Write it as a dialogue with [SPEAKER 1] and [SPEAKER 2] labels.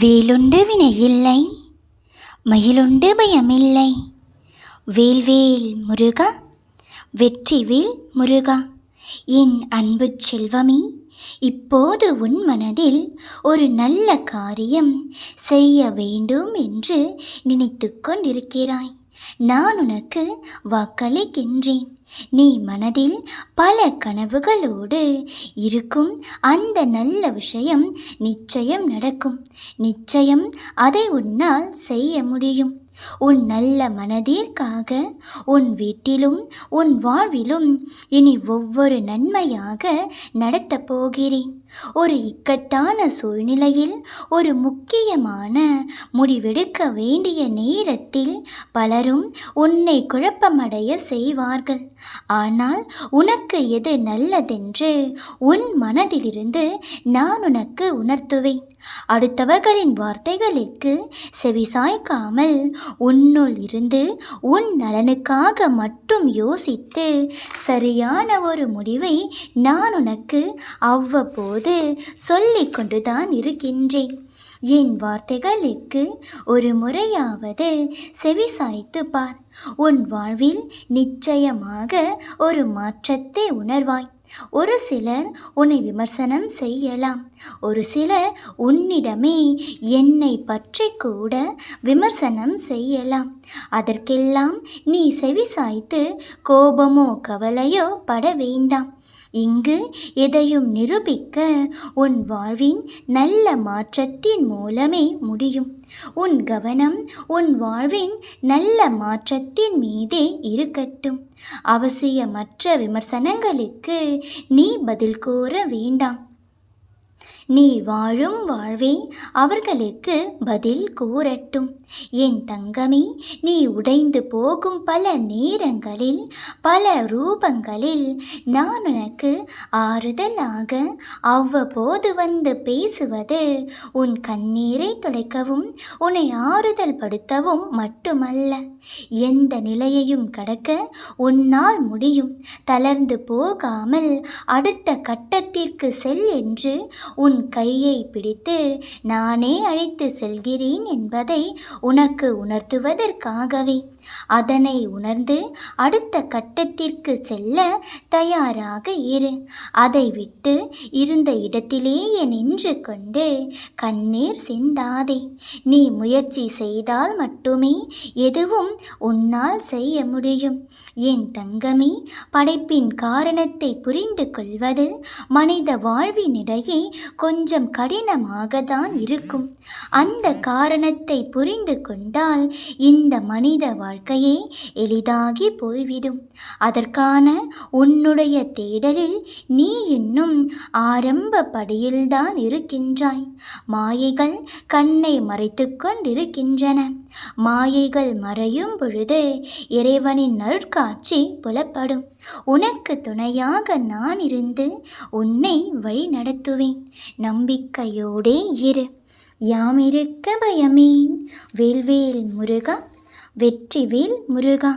[SPEAKER 1] வேலுண்டு வினையில்லை, மயிலுண்டு பயமில்லை. வேல்வேல் முருகா, வெற்றிவேல் முருகா. என் அன்பு செல்வமே, இப்போது உன் மனதில் ஒரு நல்ல காரியம் செய்ய வேண்டும் என்று நினைத்து கொண்டிருக்கிறாய். நான் உனக்கு வாக்களிக்கின்றேன். நீ மனதில் பல கனவுகளோடு இருக்கும் அந்த நல்ல விஷயம் நிச்சயம் நடக்கும். நிச்சயம் அதை உன்னால் செய்ய முடியும். உன் நல்ல மனதிற்காக உன் வீட்டிலும் உன் வாழ்விலும் இனி ஒவ்வொரு நன்மையாக நடத்தப் போகிறேன். ஒரு இக்கட்டான சூழ்நிலையில் ஒரு முக்கியமான முடிவெடுக்க வேண்டிய நேரத்தில் பலரும் உன்னை குழப்பமடைய செய்வார்கள். ஆனால் உனக்கு எது நல்லதென்று உன் மனதிலிருந்து நான் உனக்கு உணர்த்துவேன். அடுத்தவர்களின் வார்த்தைகளுக்கு செவிசாய்க்காமல் உன்னுள் இருந்து உன் நலனுக்காக மட்டும் யோசித்து சரியான ஒரு முடிவை நான் உனக்கு அவ்வப்போது சொல்லிக் கொண்டுதான் இருக்கின்றேன். என் வார்த்தைகளுக்கு ஒரு முறையாவது செவிசாய்த்து பார். உன் வாழ்வில் நிச்சயமாக ஒரு மாற்றத்தை உணர்வாய். ஒரு சிலர் உன்னை விமர்சனம் செய்யலாம். ஒரு சிலர் உன்னிடமே என்னை பற்றி கூட விமர்சனம் செய்யலாம். அதற்கெல்லாம் நீ செவிசாய்த்து கோபமோ கவலையோ பட வேண்டாம். இங்கு எதையும் நிரூபிக்க உன் வாழ்வின் நல்ல மாற்றத்தின் மூலமே முடியும். உன் கவனம் உன் வாழ்வின் நல்ல மாற்றத்தின் மீதே இருக்கட்டும். அவசியமற்ற விமர்சனங்களுக்கு நீ பதில் கூற வேண்டாம். நீ வாழும் வாழ்வே அவர்களுக்கு பதில் கூறட்டும். என் தங்கமே, நீ உடைந்து போகும் பல நேரங்களில் பல ரூபங்களில் நான் உனக்கு ஆறுதலாக அவ்வப்போது வந்து பேசுவது உன் கண்ணீரை துடைக்கவும் உன்னை ஆறுதல் படுத்தவும் மட்டுமல்ல. எந்த நிலையையும் கடக்க உன்னால் முடியும். தளர்ந்து போகாமல் அடுத்த கட்டத்திற்கு செல் என்று உன் கையை பிடித்து நானே அழைத்து செல்கிறேன் என்பதை உனக்கு உணர்த்துவதற்காகவே. அதனை உணர்ந்து அடுத்த கட்டத்திற்கு செல்ல தயாராக இரு. அதை விட்டு இருந்த இடத்திலேயே நின்று கொண்டு கண்ணீர் சிந்தாதே. நீ முயற்சி செய்தால் மட்டுமே எதுவும் உன்னால் செய்ய முடியும். என் தங்கமே, படைப்பின் காரணத்தை புரிந்து கொள்வது மனித வாழ்வினிடையே கொஞ்சம் கடினமாக தான் இருக்கும். அந்த காரணத்தை புரிந்து கொண்டால் இந்த மனித வாழ்க்கையே எளிதாகி போய்விடும். அதற்கான உன்னுடைய தேடலில் நீ இன்னும் ஆரம்ப படியில்தான் இருக்கின்றாய். மாயைகள் கண்ணை மறைத்து கொண்டிருக்கின்றன. மாயைகள் மறையும் பொழுது இறைவனின் நற்காட்சி புலப்படும். உனக்கு துணையாக நான் இருந்து உன்னை வழி நடத்துவேன். நம்பிக்கையோடே இரு. யாமிருக்க பயமேன். வேல்வேல் முருகா, வெற்றிவேல் முருகா.